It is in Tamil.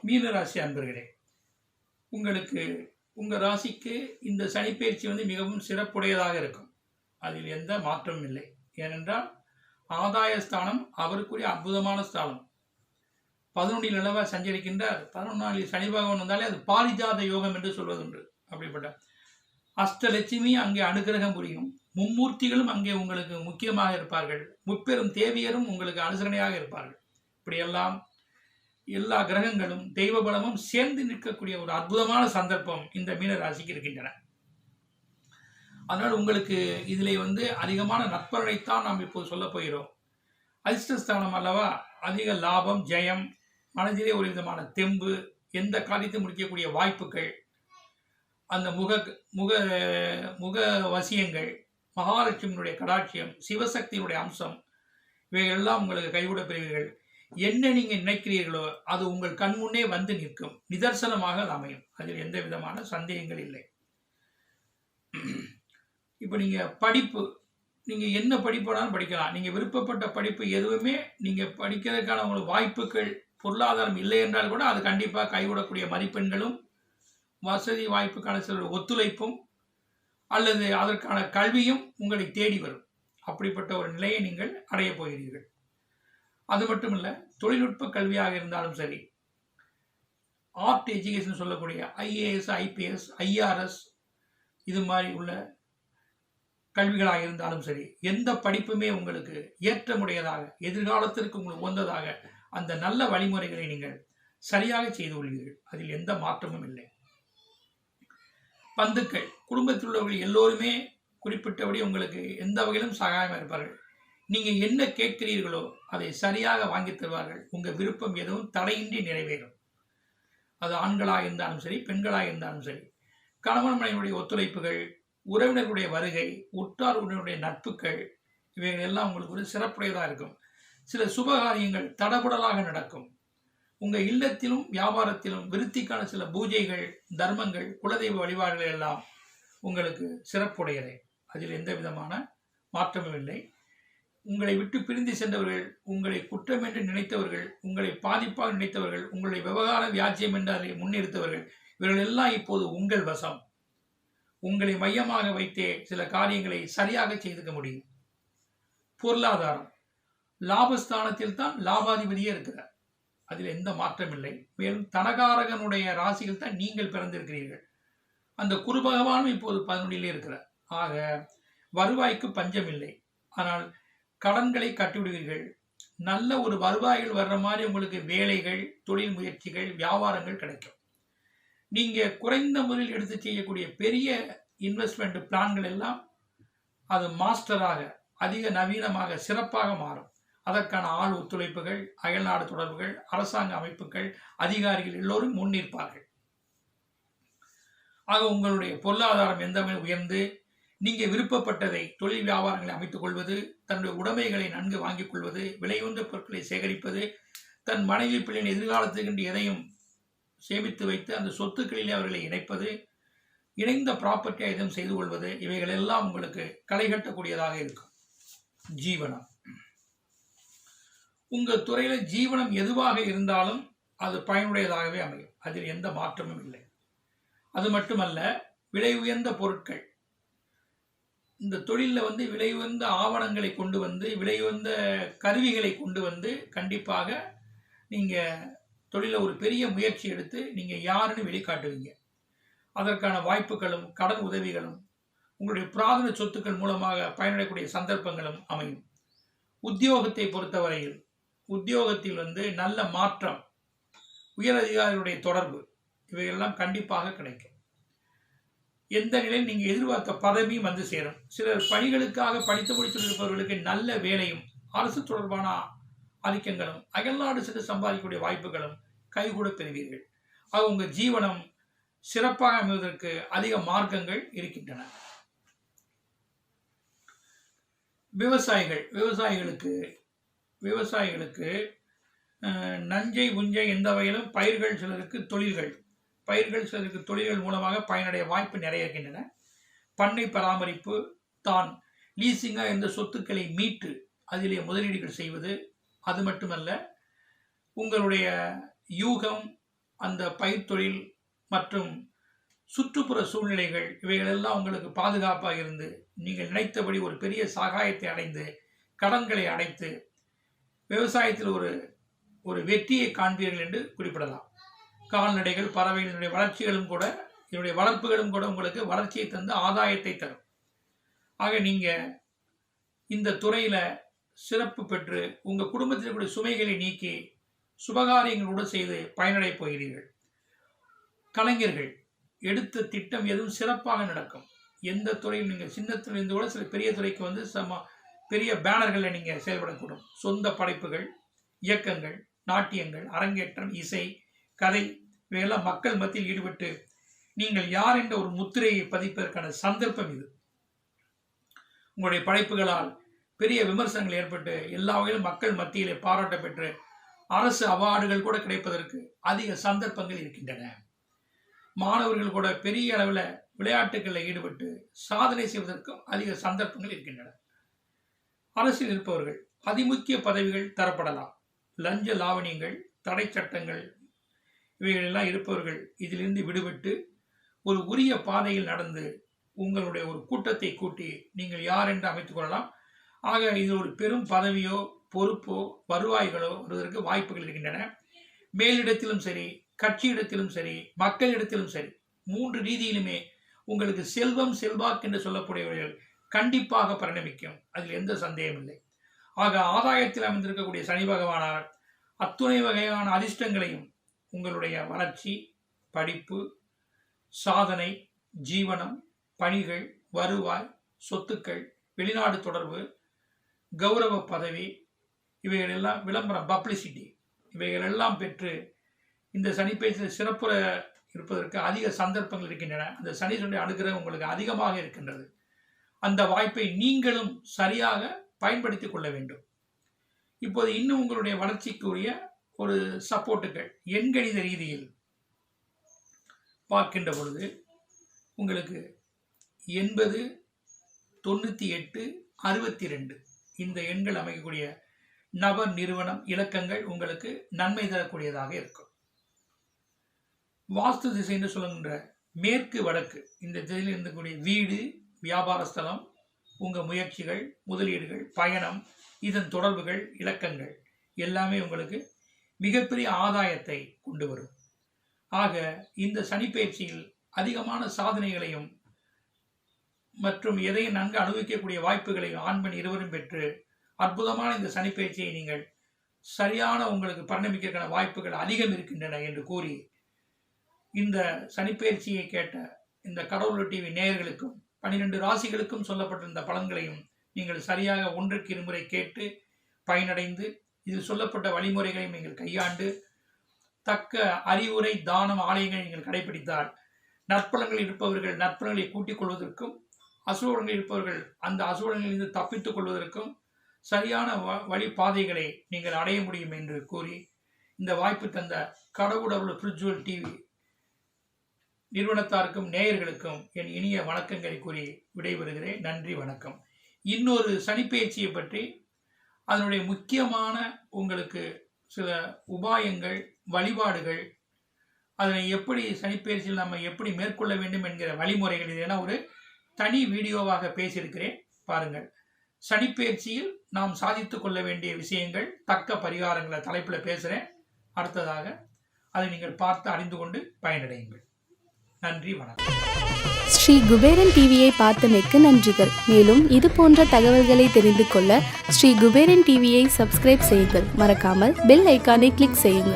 மீனராசி அன்பர்களே, உங்களுக்கு உங்கள் ராசிக்கு இந்த சனிப்பெயர்ச்சி மிகவும் சிறப்புடையதாக இருக்கும். அதில் எந்த மாற்றமும் இல்லை. ஏனென்றால் ஆதாயஸ்தானம் அவருக்குரிய அற்புதமான ஸ்தானம். 11 நிலவ சஞ்சரிக்கின்றார். 11 சனி பகவான் வந்தாலே அது பாரிஜாத யோகம் என்று சொல்வதுண்டு. அப்படிப்பட்ட அஷ்டலட்சுமி அங்கே அனுகிரகம் புரியும். மும்மூர்த்திகளும் அங்கே உங்களுக்கு முக்கியமாக இருப்பார்கள். முப்பெரும் தேவியரும் உங்களுக்கு அனுசரணையாக இருப்பார்கள். இப்படியெல்லாம் எல்லா கிரகங்களும் தெய்வ பலமும் சேர்ந்து நிற்கக்கூடிய ஒரு அற்புதமான சந்தர்ப்பம் இந்த மீன ராசிக்கு இருக்கின்றன. அதனால் உங்களுக்கு இதில் அதிகமான நற்பலனைத்தான் நாம் இப்போது சொல்ல போகிறோம். அதிர்ஷ்டஸ்தானம் அல்லவா, அதிக லாபம், ஜெயம், மனதிலே ஒரு விதமான தெம்பு, எந்த காரியத்தை முடிக்கக்கூடிய வாய்ப்புகள், அந்த முக முக முக வசியங்கள், மகாலட்சுமியினுடைய கடாட்சியம், சிவசக்தியினுடைய அம்சம், இவைகளெல்லாம் உங்களுக்கு கைகூட பெறுவீர்கள். என்ன நீங்கள் நினைக்கிறீர்களோ அது உங்கள் கண் முன்னே வந்து நிற்கும். நிதர்சனமாக அது அமையும். அதில் எந்த விதமான சந்தேகங்கள் இல்லை. இப்போ நீங்கள் படிப்பு, நீங்கள் என்ன படிப்புனாலும் படிக்கலாம். நீங்கள் விருப்பப்பட்ட படிப்பு எதுவுமே நீங்கள் படிக்கிறதுக்கான உங்களுக்கு வாய்ப்புகள், பொருளாதாரம் இல்லை என்றால் கூட அது கண்டிப்பாக கைவிடக்கூடிய மதிப்பெண்களும், வசதி வாய்ப்புக்கான சில ஒத்துழைப்பும் அல்லது அதற்கான கல்வியும் உங்களை தேடி வரும். அப்படிப்பட்ட ஒரு நிலையை நீங்கள் அடையப் போகிறீர்கள். அது மட்டும் இல்லை, தொழில்நுட்ப கல்வியாக இருந்தாலும் சரி, ஆர்ட் எஜுகேஷன் சொல்லக்கூடிய ஐஏஎஸ், ஐபிஎஸ், ஐஆர்எஸ் இது மாதிரி உள்ள கல்விகளாக இருந்தாலும் சரி, எந்த படிப்புமே உங்களுக்கு ஏற்றமுடையதாக, எதிர்காலத்திற்கு உங்களுக்கு உகந்ததாக அந்த நல்ல வழிமுறைகளை நீங்கள் சரியாக செய்து கொள்வீர்கள். அதில் எந்த மாற்றமும் இல்லை. பந்துக்கள், குடும்பத்தில் உள்ளவர்கள் எல்லோருமே குறிப்பிட்டபடி உங்களுக்கு எந்த வகையிலும் சகாயமாக இருப்பார்கள். நீங்கள் என்ன கேட்கிறீர்களோ அதை சரியாக வாங்கி தருவார்கள். உங்கள் விருப்பம் எதுவும் தடையின்றி நிறைவேறும். அது ஆண்களாக இருந்தாலும் சரி, பெண்களாக இருந்தாலும் சரி. கணவன் மனைவியுடைய ஒத்துழைப்புகள், உறவினர்களுடைய வருகை, உற்றார் உறவினருடைய நட்புகள், இவைகள் எல்லாம் உங்களுக்கு ஒரு சிறப்புடையதாக இருக்கும். சில சுபகாரியங்கள் தடபுடலாக நடக்கும். உங்கள் இல்லத்திலும் வியாபாரத்திலும் விருத்திக்கான சில பூஜைகள், தர்மங்கள், குலதெய்வ வழிபாடுகள் எல்லாம் உங்களுக்கு சிறப்புடையதே. அதில் எந்த விதமான மாற்றமும் இல்லை. உங்களை விட்டு பிரிந்து சென்றவர்கள், உங்களை குற்றம் என்று நினைத்தவர்கள், உங்களை பாதிப்பாக நினைத்தவர்கள், உங்களுடைய விவகார வியாஜ்யம் என்று அதை முன்னிறுத்தவர்கள், இவர்கள் எல்லாம் இப்போது உங்கள் வசம். உங்களை மையமாக வைத்தே சில காரியங்களை சரியாக செய்துக்க முடியும். பொருளாதாரம், லாபஸ்தானத்தில் தான் லாபாதிபதியே இருக்கிறார். அதில் எந்த மாற்றம் இல்லை. மேலும் தனகாரகனுடைய ராசியில் தான் நீங்கள் பிறந்திருக்கிறீர்கள். அந்த குரு பகவானும் இப்போது 11 இருக்கிறார். ஆக வருவாய்க்கு பஞ்சம் இல்லை. ஆனால் கடன்களை கட்டிவிடுவீர்கள். நல்ல ஒரு வருவாய்கள் வர்ற மாதிரி உங்களுக்கு வேலைகள், தொழில் முயற்சிகள், வியாபாரங்கள் கிடைக்கும். நீங்கள் குறைந்த முதலில் எடுத்து செய்யக்கூடிய பெரிய இன்வெஸ்ட்மெண்ட் பிளான்கள் எல்லாம் அது மாஸ்டராக, அதிக நவீனமாக, சிறப்பாக மாறும். அதற்கான ஆள் ஒத்துழைப்புகள், அயல்நாடு தொடர்புகள், அரசாங்க அமைப்புகள், அதிகாரிகள் எல்லோரும் முன்னிற்பார்கள். ஆக உங்களுடைய பொருளாதாரம் எந்த உயர்ந்து நீங்கள் விருப்பப்பட்டதை, தொழில் வியாபாரங்களை அமைத்துக் கொள்வது, தன்னுடைய உடைமைகளை நன்கு வாங்கிக் கொள்வது, விலையுந்த பொருட்களை சேகரிப்பது, தன் மனைவி பிள்ளையின் எதிர்காலத்துக்கு எதையும் சேமித்து வைத்து அந்த சொத்துக்களிலே அவர்களை இணைப்பது, இணைந்த ப்ராப்பர்ட்டி எதுவும் செய்து கொள்வது, இவைகள் எல்லாம் உங்களுக்கு களை கட்டக்கூடியதாக இருக்கும். ஜீவனம், உங்கள் துறையில ஜீவனம் எதுவாக இருந்தாலும் அது பயனுடையதாகவே அமையும். அதில் எந்த மாற்றமும் இல்லை. அது மட்டுமல்ல, விலை உயர்ந்த பொருட்கள், இந்த தொழிலில் விலை உயர்ந்த ஆவணங்களை கொண்டு வந்து, விலை உயர்ந்த கருவிகளை கொண்டு வந்து கண்டிப்பாக நீங்கள் தொழிலில் ஒரு பெரிய முயற்சி எடுத்து நீங்கள் யாருன்னு வெளிக்காட்டுவீங்க. அதற்கான வாய்ப்புகளும் கடன் உதவிகளும் உங்களுடைய பிரார்த்தனை சொத்துக்கள் மூலமாக பயனடையக்கூடிய சந்தர்ப்பங்களும் அமையும். உத்தியோகத்தை பொறுத்தவரையில் உத்தியோகத்தில் நல்ல மாற்றம், உயர் அதிகாரிகளுடைய தொடர்பு, இவையெல்லாம் கண்டிப்பாக கிடைக்கும். எந்த நிலையில் நீங்கள் எதிர்பார்த்த பதவியும் வந்து சேரும். சிலர் பணிகளுக்காக படித்து முடித்திருப்பவர்களுக்கு நல்ல வேலையும், அரசு தொடர்பான ஆதிக்கங்களும், அயல்நாடு சென்று சம்பாதிக்கக்கூடிய வாய்ப்புகளும் கைகூட பெறுவீர்கள். ஆக உங்கள் ஜீவனம் சிறப்பாக அமைவதற்கு அதிக மார்க்கங்கள் இருக்கின்றன. விவசாயிகளுக்கு நஞ்சை புஞ்சை எந்த வகையிலும் பயிர்கள் சிலருக்கு தொழில்கள் மூலமாக பயனடைய வாய்ப்பு நிறைய இருக்கின்றன. பண்ணை பராமரிப்பு, தான் லீசிங்காக இருந்த சொத்துக்களை மீட்டு அதிலே முதலீடுகள் செய்வது. அது மட்டுமல்ல, உங்களுடைய யூகம், அந்த பயிர் தொழில் மற்றும் சுற்றுப்புற சூழ்நிலைகள் இவைகளெல்லாம் உங்களுக்கு பாதுகாப்பாக இருந்து நீங்கள் நினைத்தபடி ஒரு பெரிய சகாயத்தை அடைந்து கடன்களை அடைத்து விவசாயத்தில் ஒரு வெற்றியை காண்பீர்கள் என்று குறிப்பிடலாம். கால்நடைகள், பறவைகளினுடைய வளர்ச்சிகளும் கூட, இதனுடைய வளர்ப்புகளும் கூட உங்களுக்கு வளர்ச்சியை தந்து ஆதாயத்தை தரும். ஆக நீங்கள் இந்த துறையில் சிறப்பு பெற்று உங்கள் குடும்பத்தில் இருக்கக்கூடிய சுமைகளை நீக்கி சுபகாரியங்களோடு செய்து பயனடைப் போகிறீர்கள். கலைஞர்கள் எடுத்த திட்டம் எதுவும் சிறப்பாக நடக்கும். எந்த துறையில் நீங்கள் சின்ன துறையிலிருந்து கூட சில பெரிய துறைக்கு வந்து பெரிய பேனர்களில் நீங்கள் செயல்படக்கூடும். சொந்த படைப்புகள், இயக்கங்கள், நாட்டியங்கள், அரங்கேற்றம், இசை, கதை இவையெல்லாம் மக்கள் மத்தியில் ஈடுபட்டு நீங்கள் யார் என்ற ஒரு முத்திரையை பதிப்பதற்கான சந்தர்ப்பம் இது. உங்களுடைய படைப்புகளால் பெரிய விமர்சனங்கள் ஏற்பட்டு எல்லா வகையிலும் மக்கள் மத்தியிலே பாராட்ட பெற்று அரசு அவார்டுகள் கூட கிடைப்பதற்கு அதிக சந்தர்ப்பங்கள் இருக்கின்றன. மாணவர்கள் கூட பெரிய அளவில் விளையாட்டுகளில் ஈடுபட்டு சாதனை செய்வதற்கும் அதிக சந்தர்ப்பங்கள் இருக்கின்றன. அரசில் இருப்பவர்கள் அதிமுக்கிய பதவிகள் தரப்படலாம். லஞ்ச லாவணியங்கள், தடை சட்டங்கள் இவைகளெல்லாம் இருப்பவர்கள் இதிலிருந்து விடுபட்டு ஒரு உரிய பாதையில் நடந்து உங்களுடைய ஒரு கூட்டத்தை கூட்டி நீங்கள் யார் என்று அமைத்துக் கொள்ளலாம். ஆக இது ஒரு பெரும் பதவியோ பொறுப்போ வருவாய்களோ வருவதற்கு வாய்ப்புகள் இருக்கின்றன. மேலிடத்திலும் சரி, கட்சியிடத்திலும் சரி, மக்களிடத்திலும் சரி, 3 ரீதியிலுமே உங்களுக்கு செல்வம், செல்வாக்கு என்று சொல்லக்கூடியவர்கள் கண்டிப்பாக பரிணமிக்கும். அதில் எந்த சந்தேகம் இல்லை. ஆக ஆதாயத்தில் அமைந்திருக்கக்கூடிய சனி பகவானார் அத்துணை வகையான அதிர்ஷ்டங்களையும் உங்களுடைய வளர்ச்சி, படிப்பு, சாதனை, ஜீவனம், பணிகள், வருவாய், சொத்துக்கள், வெளிநாடு தொடர்பு, கௌரவ பதவி இவைகளெல்லாம், விளம்பரம், பப்ளிசிட்டி இவைகளெல்லாம் பெற்று இந்த சனிப்பெயர்ச்சியில் சிறப்புற இருப்பதற்கு அதிக சந்தர்ப்பங்கள் இருக்கின்றன. அந்த சனீஸ்வரனுடைய அனுகிரகம் உங்களுக்கு அதிகமாக இருக்கின்றது. அந்த வாய்ப்பை நீங்களும் சரியாக பயன்படுத்திக் கொள்ள வேண்டும். இப்போது இன்னும் உங்களுடைய வளர்ச்சிக்குரிய ஒரு சப்போர்ட்டுகள் எண்கணித ரீதியில் பார்க்கின்ற பொழுது உங்களுக்கு 80, 98, 62 இந்த எண்கள் அமைக்கக்கூடிய நபர், நிறுவனம், இலக்கங்கள் உங்களுக்கு நன்மை தரக்கூடியதாக இருக்கும். வாஸ்து திசை என்று சொல்லுகின்ற மேற்கு வடக்கு இந்த திசையில் இருக்கக்கூடிய வீடு, வியாபார ஸ்தலம், உங்கள் முயற்சிகள், முதலீடுகள், பயணம், இதன் தொடர்புகள், இலக்கங்கள் எல்லாமே உங்களுக்கு மிகப்பெரிய ஆதாயத்தை கொண்டு வரும். ஆக இந்த சனிப்பெயர்ச்சியில் அதிகமான சாதனைகளையும் மற்றும் எதையும் நன்கு அனுபவிக்கக்கூடிய வாய்ப்புகளையும் ஆண் பெண் இருவரும் பெற்று அற்புதமான இந்த சனிப்பெயர்ச்சியை நீங்கள் சரியான உங்களுக்கு பரிணமிக்கிற வாய்ப்புகள் அதிகம் இருக்கின்றன என்று கூறி, இந்த சனிப்பெயர்ச்சியை கேட்ட இந்த கடவுள் டிவி நேயர்களுக்கும் 12 ராசிகளுக்கும் சொல்லப்பட்டிருந்த பலன்களையும் நீங்கள் சரியாக 1க்கு 2 முறை கேட்டு பயனடைந்து இதில் சொல்லப்பட்ட வழிமுறைகளையும் நீங்கள் கையாண்டு தக்க அறிவுரை, தானம், ஆலயங்களை நீங்கள் கடைபிடித்தால் நற்பலன்கள் இருப்பவர்கள் நற்பலன்களை கூட்டிக் கொள்வதற்கும், அசுவலங்கள் இருப்பவர்கள் அந்த அசுவலங்களிலிருந்து தப்பித்துக் கொள்வதற்கும் சரியான வழிபாதைகளை நீங்கள் அடைய முடியும் என்று கூறி, இந்த வாய்ப்பு தந்த கடவுள் ஸ்பிரிச்சுவல் டிவி நிறுவனத்தாருக்கும் நேயர்களுக்கும் என் இனிய வணக்கங்களை கூறி விடைபெறுகிறேன். நன்றி, வணக்கம். இன்னொரு சனிப்பெயர்ச்சியை பற்றி அதனுடைய முக்கியமான உங்களுக்கு சில உபாயங்கள், வழிபாடுகள், அதனை எப்படி சனிப்பெயர்ச்சியில் நம்ம எப்படி மேற்கொள்ள வேண்டும் என்கிற வழிமுறைகள் இதெல்லாம் ஒரு தனி வீடியோவாக பேசியிருக்கிறேன், பாருங்கள். சனிப்பெயர்ச்சியில் நாம் சாதித்து கொள்ள வேண்டிய விஷயங்கள், தக்க பரிகாரங்களை தலைப்பில் பேசுகிறேன். அடுத்ததாக அதை நீங்கள் பார்த்து அறிந்து கொண்டு பயனடையுங்கள். நன்றி, வணக்கம். ஸ்ரீ குபேரன் டிவியை பார்த்தமைக்கு நன்றிகள். மேலும் இது போன்ற தகவல்களை தெரிந்து கொள்ள ஸ்ரீ குபேரன் டிவியை சப்ஸ்கிரைப் செய்யுங்கள். மறக்காமல் பெல் ஐக்கானை கிளிக் செய்யுங்கள்.